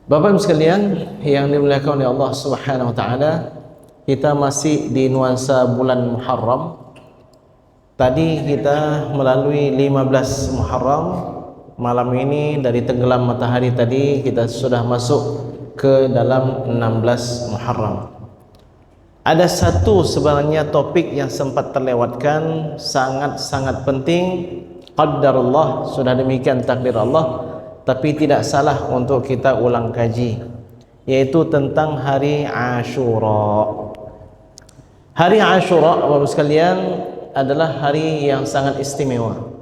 Bapak Ibu sekalian yang dimuliakan oleh Allah Subhanahu wa taala, kita masih di nuansa bulan Muharram. Tadi kita melalui 15 Muharram. Malam ini dari tenggelam matahari tadi kita sudah masuk ke dalam 16 Muharram. Ada satu sebenarnya topik yang sempat terlewatkan, sangat-sangat penting. Qadarullah, sudah demikian takdir Allah, tapi tidak salah untuk kita ulang kaji, yaitu tentang hari Ashura. Hari Ashura, Bapak sekalian, adalah hari yang sangat istimewa.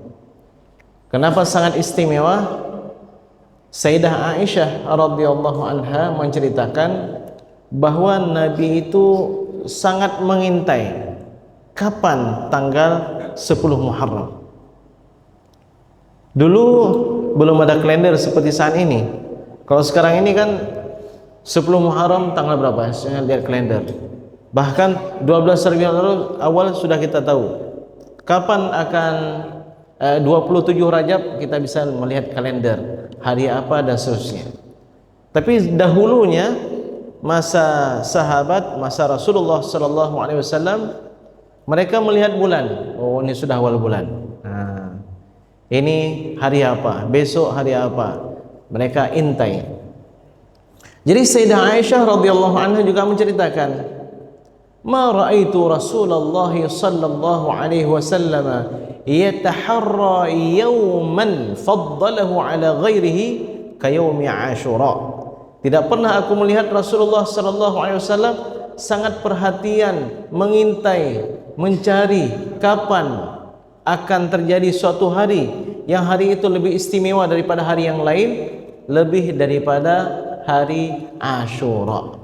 Kenapa sangat istimewa? Sayyidah Aisyah radhiyallahu anha menceritakan bahwa Nabi itu sangat mengintai kapan tanggal 10 Muharram. Dulu belum ada kalender seperti saat ini. Kalau sekarang ini kan 10 Muharram tanggal berapa? Saya lihat kalender. Bahkan 12 Rabiul Awal sudah kita tahu. Kapan akan 27 Rajab kita bisa melihat kalender. Hari apa dan seterusnya. Tapi dahulunya masa sahabat, masa Rasulullah sallallahu alaihi wasallam, mereka melihat bulan. Oh, ini sudah awal bulan. Ini hari apa, besok hari apa, mereka intai. Jadi Sayyidah Aisyah radhiyallahu anha juga menceritakan, ma ra'aitu Rasulullah sallallahu alaihi wasallam yataharra yawman faddalahu ala ghairihi ka yaumi Ashura. Tidak pernah aku melihat Rasulullah sallallahu alaihi wasallam sangat perhatian, mengintai, mencari kapan akan terjadi suatu hari yang hari itu lebih istimewa daripada hari yang lain, lebih daripada hari Ashura.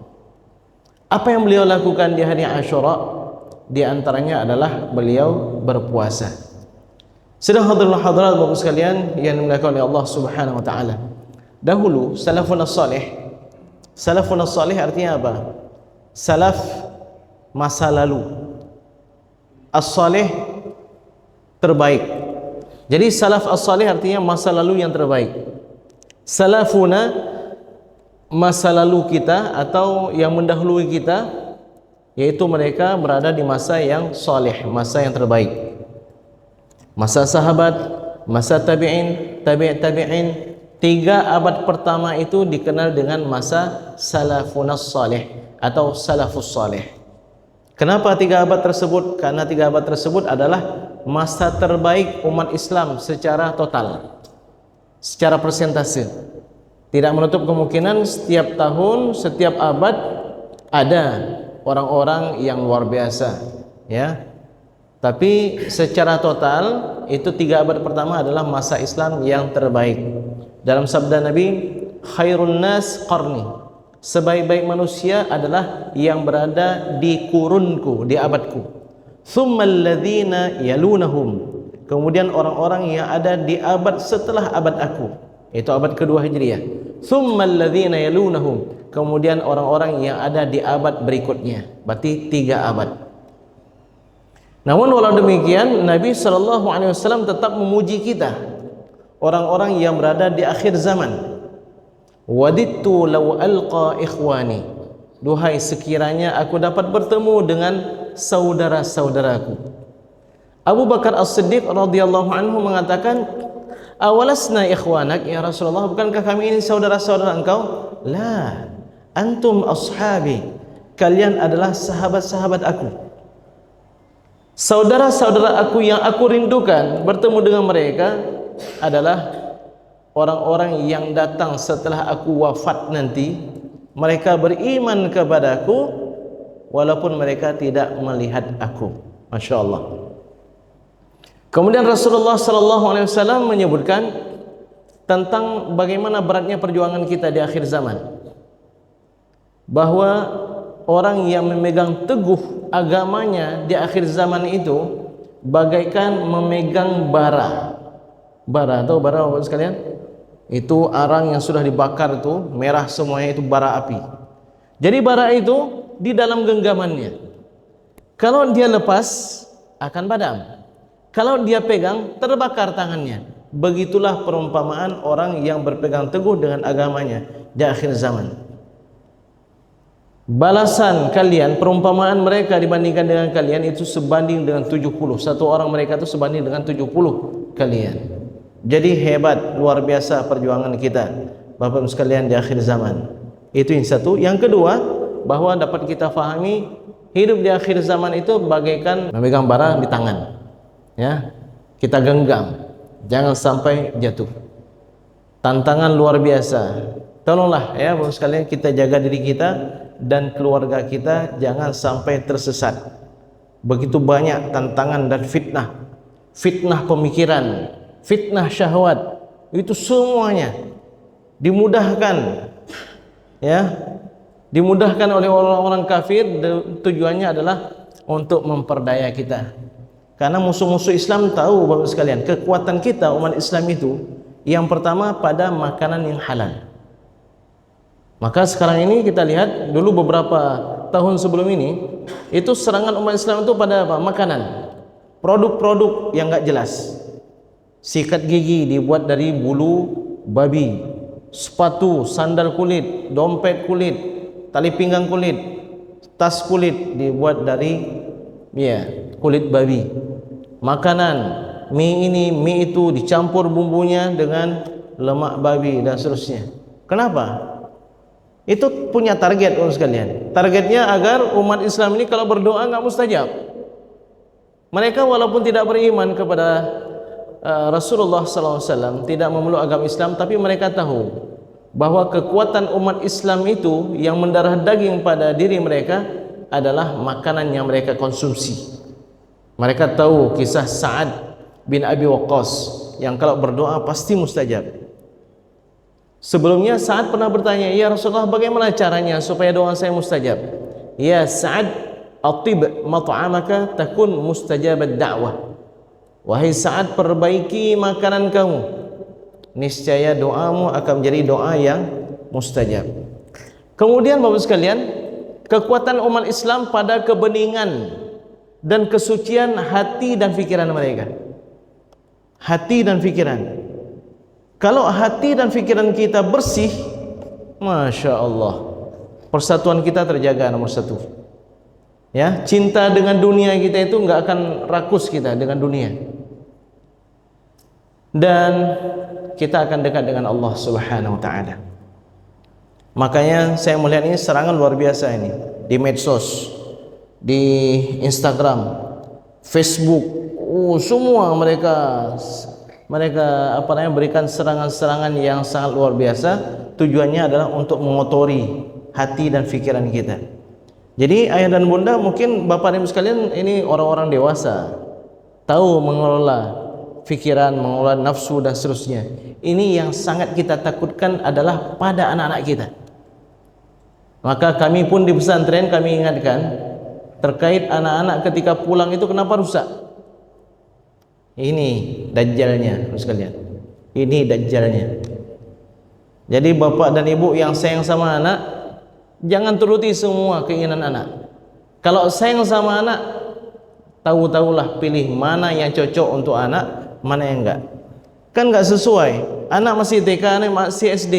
Apa yang beliau lakukan di hari Ashura? Di antaranya adalah beliau berpuasa. Sedang hadirin Bapak sekalian yang dimuliakan oleh Allah Subhanahu wa taala. Dahulu salafun salih artinya apa? Salaf masa lalu. As-salih terbaik. Jadi salaf as-salih artinya masa lalu yang terbaik. Salafuna, masa lalu kita atau yang mendahului kita, yaitu mereka berada di masa yang salih, masa yang terbaik. Masa sahabat, masa tabi'in, tabi'in. 3 abad pertama itu dikenal dengan masa salafunas salih atau salafus salih. Kenapa 3 abad tersebut? Karena 3 abad tersebut adalah masa terbaik umat Islam secara total, secara persentase. Tidak menutup kemungkinan setiap tahun, setiap abad ada orang-orang yang luar biasa, ya. Tapi secara total itu 3 abad pertama adalah masa Islam yang terbaik. Dalam sabda Nabi, khairun nas qarni, sebaik-baik manusia adalah yang berada di kurunku, di abadku. Thummal ladzina yalunahum, kemudian orang-orang yang ada di abad setelah abad aku, itu abad kedua Hijriah. Thummal ladzina yalunahum, kemudian orang-orang yang ada di abad berikutnya, berarti 3 abad. Namun walau demikian Nabi sallallahu alaihi wasallam tetap memuji kita, orang-orang yang berada di akhir zaman. Wadittu law alqa ikhwani, duhai sekiranya aku dapat bertemu dengan saudara-saudaraku. Abu Bakar As-Siddiq radhiyallahu anhu mengatakan, awalasna ikhwanak ya Rasulullah, bukankah kami ini saudara-saudara engkau? La, antum ashabi, kalian adalah sahabat-sahabat aku. Saudara-saudara aku yang aku rindukan bertemu dengan mereka adalah orang-orang yang datang setelah aku wafat nanti. Mereka beriman kepadaku walaupun mereka tidak melihat aku. Masya Allah. Kemudian Rasulullah SAW menyebutkan tentang bagaimana beratnya perjuangan kita di akhir zaman, bahwa orang yang memegang teguh agamanya di akhir zaman itu bagaikan memegang bara. Bara, tahu bara Bapak sekalian? Itu arang yang sudah dibakar itu, merah semuanya, itu bara api. Jadi bara itu di dalam genggamannya. Kalau dia lepas akan padam. Kalau dia pegang terbakar tangannya. Begitulah perumpamaan orang yang berpegang teguh dengan agamanya. di akhir zaman. Balasan kalian, perumpamaan mereka dibandingkan dengan kalian itu sebanding dengan 70. Satu orang mereka itu sebanding dengan 70 kalian. Jadi hebat, luar biasa perjuangan kita Bapak Ibu sekalian di akhir zaman. Itu yang satu. Yang kedua, bahwa dapat kita fahami hidup di akhir zaman itu bagaikan memegang bara di tangan. Ya, kita genggam, jangan sampai jatuh. Tantangan luar biasa. Tolonglah ya Bapak sekalian, kita jaga diri kita dan keluarga kita jangan sampai tersesat. Begitu banyak tantangan dan fitnah, fitnah pemikiran, fitnah syahwat, itu semuanya dimudahkan, ya, dimudahkan oleh orang-orang kafir. Tujuannya adalah untuk memperdaya kita. Karena musuh-musuh Islam tahu Bapak sekalian, kekuatan kita umat Islam itu yang pertama pada makanan yang halal. Maka sekarang ini kita lihat, dulu beberapa tahun sebelum ini itu serangan umat Islam itu pada apa? Makanan, produk-produk yang enggak jelas. Sikat gigi dibuat dari bulu babi, sepatu, sandal kulit, dompet kulit, tali pinggang kulit, tas kulit dibuat dari kulit babi. Makanan, mie ini, mie itu dicampur bumbunya dengan lemak babi dan seterusnya. Kenapa? Itu punya target orang sekalian. Targetnya agar umat Islam ini kalau berdoa enggak mustajab. Mereka walaupun tidak beriman kepada Rasulullah SAW, tidak memeluk agama Islam, tapi mereka tahu bahwa kekuatan umat Islam itu yang mendarah daging pada diri mereka adalah makanan yang mereka konsumsi. Mereka tahu kisah Sa'ad bin Abi Waqqas yang kalau berdoa pasti mustajab. Sebelumnya Sa'ad pernah bertanya, "Ya Rasulullah, bagaimana caranya supaya doa saya mustajab?" "Ya Sa'ad, atib mat'amaka takun mustajabat da'wah." Wahai Sa'ad, perbaiki makanan kamu, niscaya doamu akan menjadi doa yang mustajab. Kemudian Bapak sekalian, kekuatan umat Islam pada kebeningan dan kesucian hati dan pikiran mereka. Hati dan pikiran. Kalau hati dan pikiran kita bersih, Masya Allah, persatuan kita terjaga nomor satu. Ya, cinta dengan dunia kita itu enggak akan rakus kita dengan dunia. Dan kita akan dekat dengan Allah Subhanahu wa taala. Makanya saya melihat ini serangan luar biasa ini di medsos, di Instagram, Facebook, semua mereka berikan serangan-serangan yang sangat luar biasa. Tujuannya adalah untuk mengotori hati dan pikiran kita. Jadi ayah dan bunda, mungkin bapak dan ibu sekalian ini orang-orang dewasa, tahu mengelola pikiran, mengelola nafsu dan seterusnya. Ini yang sangat kita takutkan adalah pada anak-anak kita. Maka kami pun di pesantren kami ingatkan terkait anak-anak ketika pulang itu kenapa rusak. Ini dajjalnya sekalian. Ini dajjalnya. Jadi bapak dan ibu yang sayang sama anak, jangan turuti semua keinginan anak. Kalau sayang sama anak, tahu-tahulah pilih mana yang cocok untuk anak, mana yang enggak. Kan enggak sesuai. Anak masih TK, anak masih SD.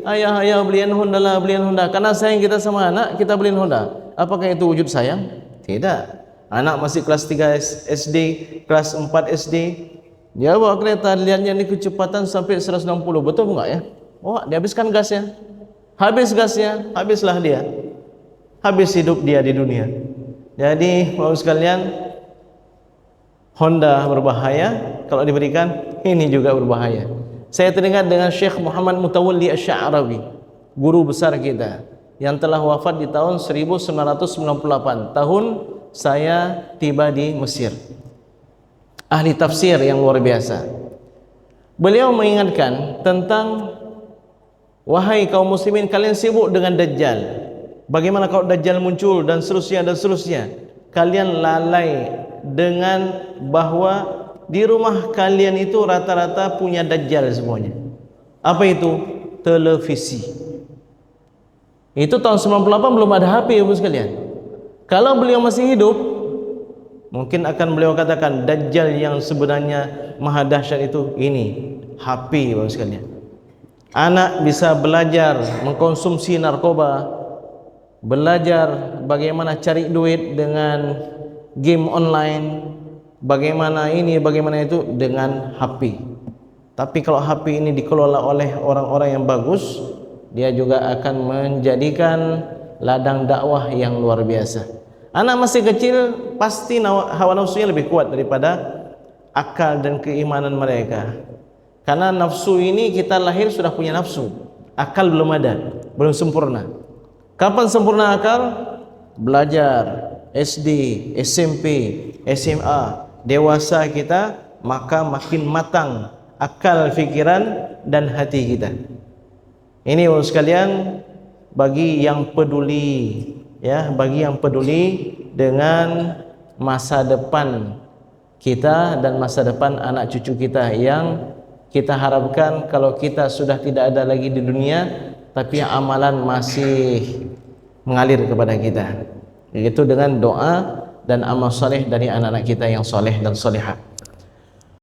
Ayah beliin Honda lah, beliin Honda. Karena sayang kita sama anak, kita beliin Honda. Apakah itu wujud sayang? Tidak. Anak masih kelas 3 SD, kelas 4 SD, dia bawa kereta, lihatnya ini kecepatan sampai 160, betul enggak ya? Oh, dihabiskan gasnya. Habis gasnya, habislah dia. Habis hidup dia di dunia. Jadi, Bapak sekalian, Honda berbahaya, kalau diberikan, ini juga berbahaya. Saya teringat dengan Syekh Muhammad Mutawalli Asy-Sya'rawi, guru besar kita, yang telah wafat di tahun 1998, tahun saya tiba di Mesir. Ahli tafsir yang luar biasa. Beliau mengingatkan tentang, wahai kaum muslimin, kalian sibuk dengan Dajjal. Bagaimana kalau Dajjal muncul dan seterusnya dan seterusnya. Kalian lalai dengan bahwa di rumah kalian itu rata-rata punya Dajjal semuanya. Apa itu? Televisi. Itu tahun 98 belum ada HP Ibu sekalian. Kalau beliau masih hidup, mungkin akan beliau katakan Dajjal yang sebenarnya maha dahsyat itu ini HP Bapak sekalian. Anak bisa belajar mengkonsumsi narkoba, belajar bagaimana cari duit dengan game online, bagaimana ini, bagaimana itu dengan HP. Tapi kalau HP ini dikelola oleh orang-orang yang bagus, dia juga akan menjadikan ladang dakwah yang luar biasa. Anak masih kecil pasti hawa nafsunya lebih kuat daripada akal dan keimanan mereka. Karena nafsu ini kita lahir sudah punya nafsu, akal belum ada, belum sempurna. Kapan sempurna akal? Belajar SD, SMP, SMA, dewasa kita, maka makin matang akal, fikiran dan hati kita. Ini sekalian, bagi yang peduli, ya, bagi yang peduli dengan masa depan kita dan masa depan anak cucu kita, yang kita harapkan kalau kita sudah tidak ada lagi di dunia, tapi amalan masih mengalir kepada kita, yaitu dengan doa dan amal soleh dari anak-anak kita yang soleh dan solehah.